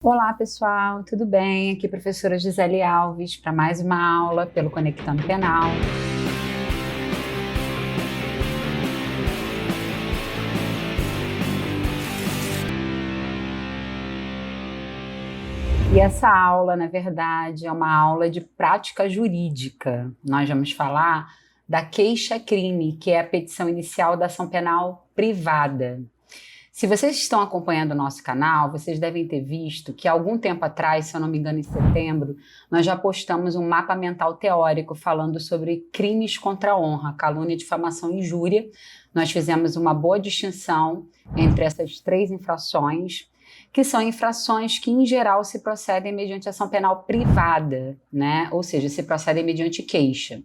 Olá, pessoal, tudo bem? Aqui é a professora Gisele Alves para mais uma aula pelo Conectando Penal. E essa aula, na verdade, é uma aula de prática jurídica. Nós vamos falar da queixa-crime, que é a petição inicial da ação penal privada. Se vocês estão acompanhando o nosso canal, vocês devem ter visto que há algum tempo atrás, se eu não me engano, em setembro, nós já postamos um mapa mental teórico falando sobre crimes contra a honra, calúnia, difamação e injúria. Nós fizemos uma boa distinção entre essas três infrações, que são infrações que, em geral, se procedem mediante ação penal privada, né? Ou seja, se procedem mediante queixa.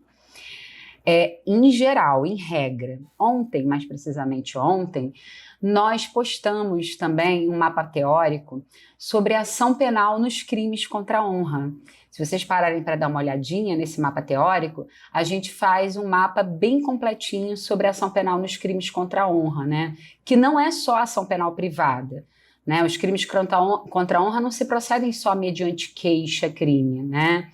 Em geral, em regra. Ontem, mais precisamente ontem, nós postamos também um mapa teórico sobre a ação penal nos crimes contra a honra. Se vocês pararem para dar uma olhadinha nesse mapa teórico, a gente faz um mapa bem completinho sobre a ação penal nos crimes contra a honra, né? Que não é só ação penal privada, né? Os crimes contra a honra não se procedem só mediante queixa-crime, né?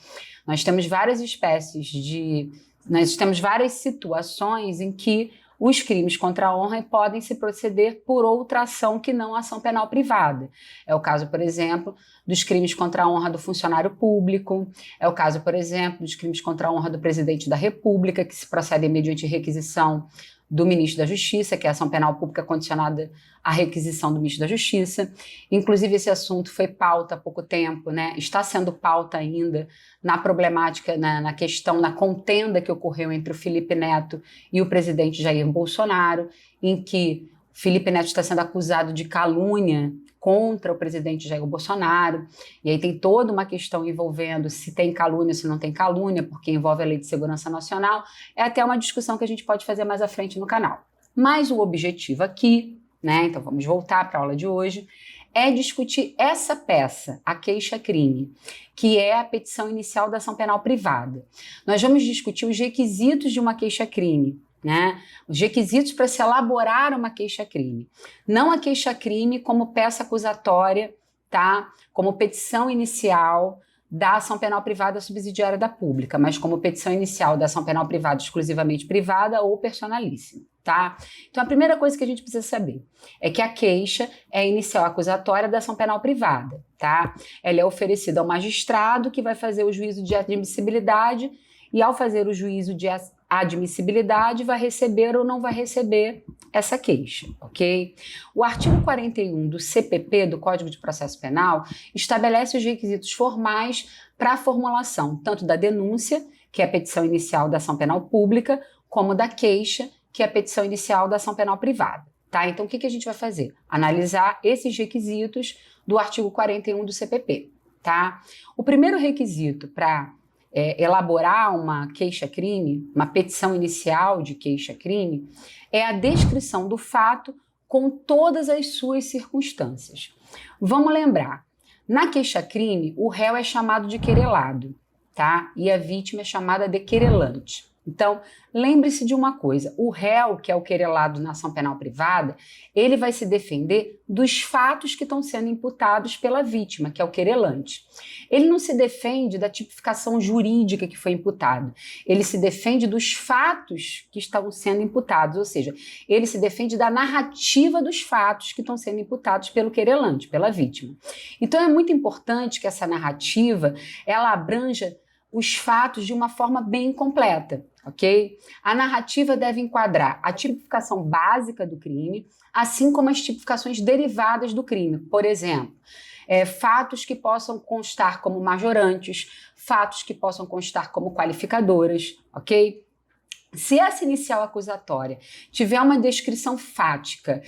Nós temos várias espécies de... Nós temos várias situações em que os crimes contra a honra podem se proceder por outra ação que não a ação penal privada. É o caso, por exemplo, dos crimes contra a honra do funcionário público, é o caso, por exemplo, dos crimes contra a honra do presidente da República, que se procedem mediante requisição do ministro da Justiça, que é a ação penal pública condicionada à requisição do ministro da Justiça. Inclusive, esse assunto foi pauta há pouco tempo, né? Está sendo pauta ainda na problemática, na questão, na contenda que ocorreu entre o Felipe Neto e o presidente Jair Bolsonaro, em que Felipe Neto está sendo acusado de calúnia contra o presidente Jair Bolsonaro, e aí tem toda uma questão envolvendo se tem calúnia, se não tem calúnia, porque envolve a Lei de Segurança Nacional. É até uma discussão que a gente pode fazer mais à frente no canal. Mas o objetivo aqui, né, então vamos voltar para a aula de hoje, é discutir essa peça, a queixa-crime, que é a petição inicial da ação penal privada. Nós vamos discutir os requisitos de uma queixa-crime, né? Os requisitos para se elaborar uma queixa-crime. Não a queixa-crime como peça acusatória, tá? Como petição inicial da ação penal privada subsidiária da pública, mas como petição inicial da ação penal privada exclusivamente privada ou personalíssima, tá? Então a primeira coisa que a gente precisa saber é que a queixa é a inicial acusatória da ação penal privada, tá? Ela é oferecida ao magistrado que vai fazer o juízo de admissibilidade e ao fazer o juízo de admissibilidade vai receber ou não vai receber essa queixa, ok? O artigo 41 do CPP, do Código de Processo Penal, estabelece os requisitos formais para a formulação tanto da denúncia, que é a petição inicial da ação penal pública, como da queixa, que é a petição inicial da ação penal privada, tá? Então, o que a gente vai fazer? Analisar esses requisitos do artigo 41 do CPP, tá? O primeiro requisito para elaborar uma queixa-crime, uma petição inicial de queixa-crime, é a descrição do fato com todas as suas circunstâncias. Vamos lembrar, na queixa-crime, o réu é chamado de querelado, tá? E a vítima é chamada de querelante. Então, lembre-se de uma coisa, o réu, que é o querelado na ação penal privada, ele vai se defender dos fatos que estão sendo imputados pela vítima, que é o querelante. Ele não se defende da tipificação jurídica que foi imputado, ele se defende dos fatos que estão sendo imputados, ou seja, ele se defende da narrativa dos fatos que estão sendo imputados pelo querelante, pela vítima. Então é muito importante que essa narrativa, ela abranja os fatos de uma forma bem completa, ok? A narrativa deve enquadrar a tipificação básica do crime, assim como as tipificações derivadas do crime. Por exemplo, fatos que possam constar como majorantes, fatos que possam constar como qualificadoras, ok? Se essa inicial acusatória tiver uma descrição fática,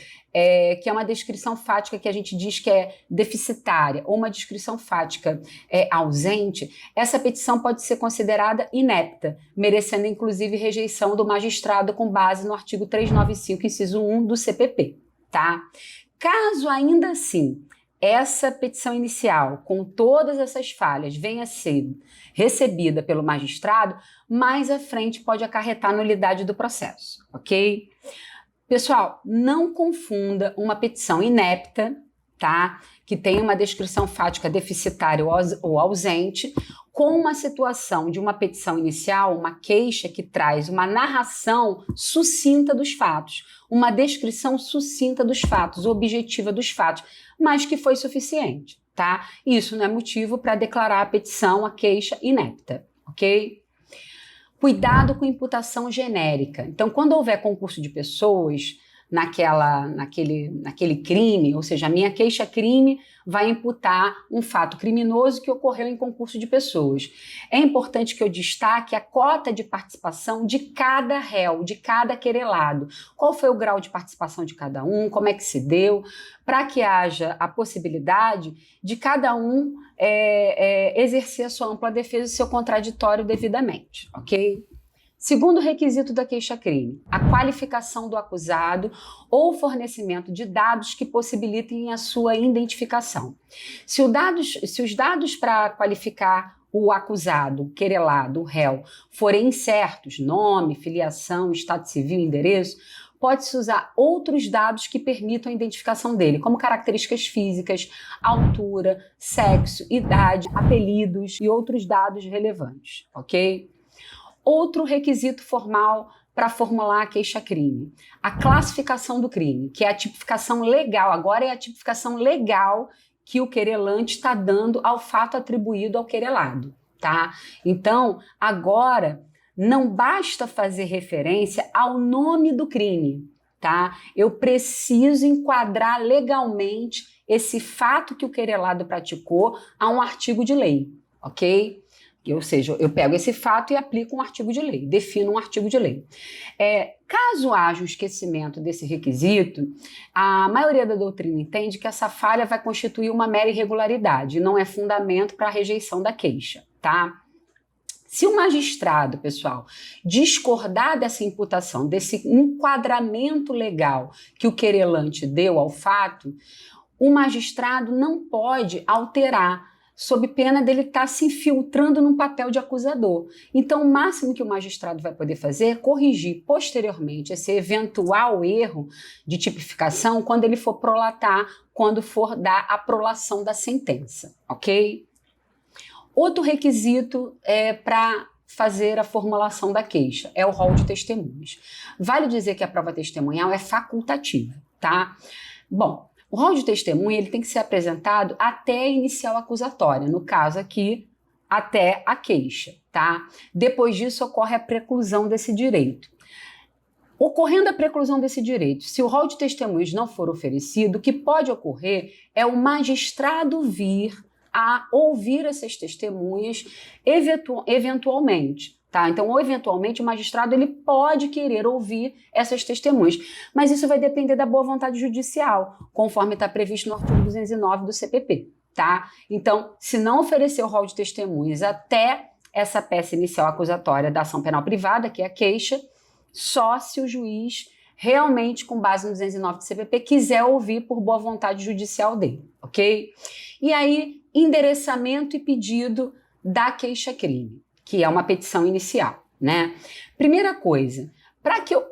que é uma descrição fática que a gente diz que é deficitária, ou uma descrição fática ausente, essa petição pode ser considerada inepta, merecendo inclusive rejeição do magistrado com base no artigo 395, inciso 1 do CPP, tá? Caso ainda assim essa petição inicial, com todas essas falhas, venha a ser recebida pelo magistrado, mais à frente pode acarretar nulidade do processo, ok? Pessoal, não confunda uma petição inepta, tá? Que tem uma descrição fática deficitária ou ausente, com uma situação de uma petição inicial, uma queixa que traz uma narração sucinta dos fatos, uma descrição sucinta dos fatos, objetiva dos fatos, mas que foi suficiente, tá? Isso não é motivo para declarar a petição, a queixa inepta, ok? Cuidado com imputação genérica. Então, quando houver concurso de pessoas naquele crime, ou seja, a minha queixa-crime vai imputar um fato criminoso que ocorreu em concurso de pessoas. É importante que eu destaque a cota de participação de cada réu, de cada querelado. Qual foi o grau de participação de cada um, como é que se deu, para que haja a possibilidade de cada um exercer a sua ampla defesa e seu contraditório devidamente, ok? Segundo requisito da queixa-crime, a qualificação do acusado ou fornecimento de dados que possibilitem a sua identificação. Se os dados para qualificar o acusado, o querelado, o réu, forem incertos, nome, filiação, estado civil, endereço, pode-se usar outros dados que permitam a identificação dele, como características físicas, altura, sexo, idade, apelidos e outros dados relevantes, ok? Outro requisito formal para formular a queixa-crime, a classificação do crime, que é a tipificação legal, agora é a tipificação legal que o querelante está dando ao fato atribuído ao querelado, tá? Então, agora, não basta fazer referência ao nome do crime, tá? Eu preciso enquadrar legalmente esse fato que o querelado praticou a um artigo de lei, ok? Ou seja, eu pego esse fato e aplico um artigo de lei, defino um artigo de lei. Caso haja um esquecimento desse requisito, a maioria da doutrina entende que essa falha vai constituir uma mera irregularidade e não é fundamento para a rejeição da queixa, tá? Se o magistrado, pessoal, discordar dessa imputação, desse enquadramento legal que o querelante deu ao fato, o magistrado não pode alterar, sob pena dele estar se infiltrando num papel de acusador. Então, o máximo que o magistrado vai poder fazer é corrigir posteriormente esse eventual erro de tipificação quando ele for prolatar, quando for dar a prolação da sentença, ok? Outro requisito para fazer a formulação da queixa é o rol de testemunhas. Vale dizer que a prova testemunhal é facultativa, tá? Bom, o rol de testemunha ele tem que ser apresentado até a inicial acusatória, no caso aqui, até a queixa, tá? Depois disso ocorre a preclusão desse direito. Ocorrendo a preclusão desse direito, se o rol de testemunhas não for oferecido, o que pode ocorrer é o magistrado vir a ouvir essas testemunhas eventualmente. Tá? Então, ou eventualmente, o magistrado ele pode querer ouvir essas testemunhas, mas isso vai depender da boa vontade judicial, conforme está previsto no artigo 209 do CPP. Tá? Então, se não oferecer o rol de testemunhas até essa peça inicial acusatória da ação penal privada, que é a queixa, só se o juiz realmente, com base no 209 do CPP, quiser ouvir por boa vontade judicial dele, ok? E aí, endereçamento e pedido da queixa-crime, que é uma petição inicial, né? Primeira coisa,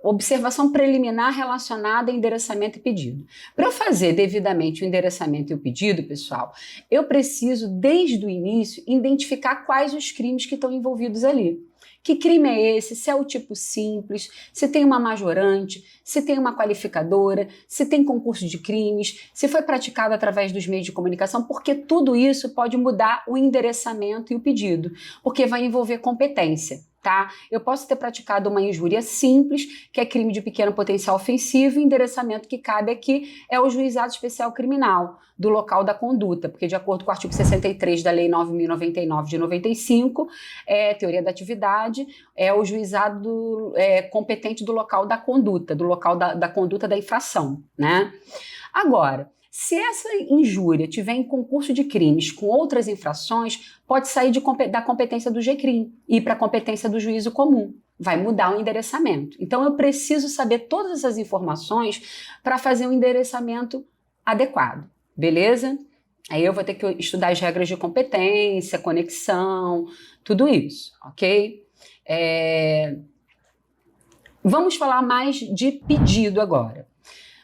observação preliminar relacionada a endereçamento e pedido. Para eu fazer devidamente o endereçamento e o pedido, pessoal, eu preciso, desde o início, identificar quais os crimes que estão envolvidos ali. Que crime é esse? Se é o tipo simples, se tem uma majorante, se tem uma qualificadora, se tem concurso de crimes, se foi praticado através dos meios de comunicação, porque tudo isso pode mudar o endereçamento e o pedido, porque vai envolver competência. Tá? Eu posso ter praticado uma injúria simples, que é crime de pequeno potencial ofensivo, e o endereçamento que cabe aqui é o juizado especial criminal do local da conduta, porque de acordo com o artigo 63 da Lei 9.099 de 95, teoria da atividade, é o juizado competente do local da conduta, do local da conduta da infração, né? Agora, se essa injúria tiver em concurso de crimes com outras infrações, pode sair da competência do GCRIM e ir para a competência do juízo comum. Vai mudar o endereçamento. Então, eu preciso saber todas essas informações para fazer um endereçamento adequado, beleza? Aí eu vou ter que estudar as regras de competência, conexão, tudo isso, ok? Vamos falar mais de pedido agora.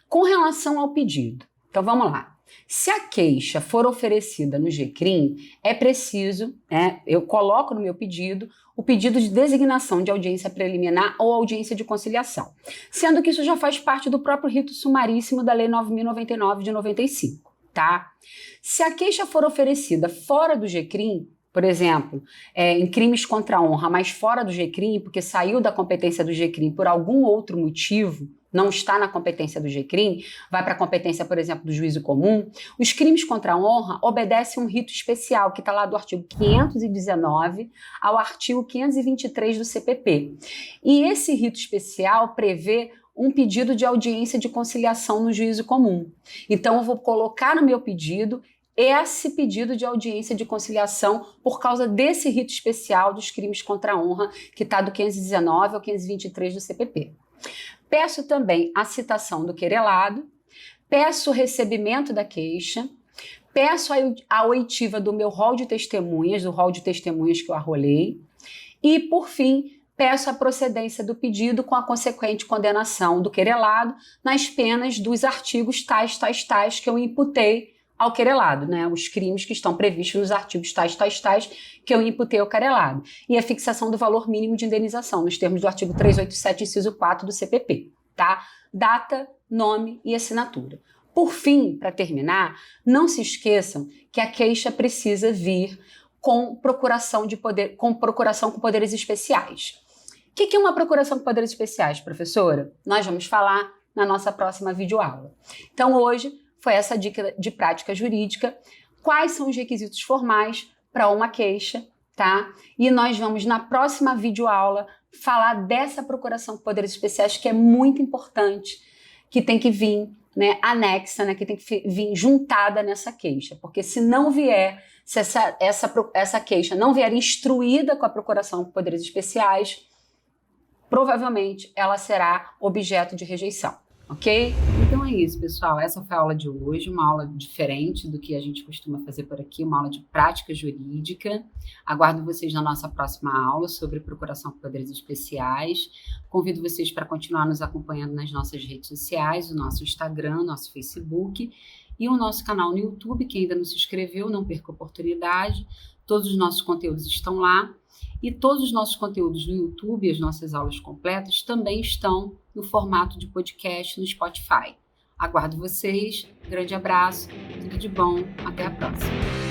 Com relação ao pedido, então vamos lá. Se a queixa for oferecida no GCRIM, é preciso, eu coloco no meu pedido o pedido de designação de audiência preliminar ou audiência de conciliação, sendo que isso já faz parte do próprio rito sumaríssimo da Lei 9.099 de 95, tá? Se a queixa for oferecida fora do GCRIM, por exemplo, em crimes contra a honra, mas fora do GCRIM, porque saiu da competência do GCRIM por algum outro motivo, não está na competência do GCRIM, vai para a competência, por exemplo, do juízo comum, os crimes contra a honra obedecem um rito especial, que está lá do artigo 519 ao artigo 523 do CPP. E esse rito especial prevê um pedido de audiência de conciliação no juízo comum. Então, eu vou colocar no meu pedido esse pedido de audiência de conciliação por causa desse rito especial dos crimes contra a honra, que está do 519 ao 523 do CPP. Peço também a citação do querelado, peço o recebimento da queixa, peço a oitiva do meu rol de testemunhas, do rol de testemunhas que eu arrolei, e, por fim, peço a procedência do pedido com a consequente condenação do querelado nas penas dos artigos tais que eu imputei ao querelado, né? Os crimes que estão previstos nos artigos tais que eu imputei ao querelado. E a fixação do valor mínimo de indenização, nos termos do artigo 387, inciso 4 do CPP, tá? Data, nome e assinatura. Por fim, para terminar, não se esqueçam que a queixa precisa vir com procuração com poderes especiais. O que é uma procuração com poderes especiais, professora? Nós vamos falar na nossa próxima videoaula. Então, hoje foi essa dica de prática jurídica. Quais são os requisitos formais para uma queixa, tá? E nós vamos, na próxima videoaula, falar dessa procuração com poderes especiais, que é muito importante, que tem que vir, né, anexa, né, que tem que vir juntada nessa queixa. Porque se não vier, se essa queixa não vier instruída com a procuração com poderes especiais, provavelmente ela será objeto de rejeição. Ok? Então é isso, pessoal. Essa foi a aula de hoje, uma aula diferente do que a gente costuma fazer por aqui, uma aula de prática jurídica. Aguardo vocês na nossa próxima aula sobre procuração por poderes especiais. Convido vocês para continuar nos acompanhando nas nossas redes sociais, o nosso Instagram, nosso Facebook e o nosso canal no YouTube. Quem ainda não se inscreveu, não perca a oportunidade. Todos os nossos conteúdos estão lá. E todos os nossos conteúdos no YouTube, as nossas aulas completas, também estão no formato de podcast no Spotify. Aguardo vocês, grande abraço, tudo de bom, até a próxima.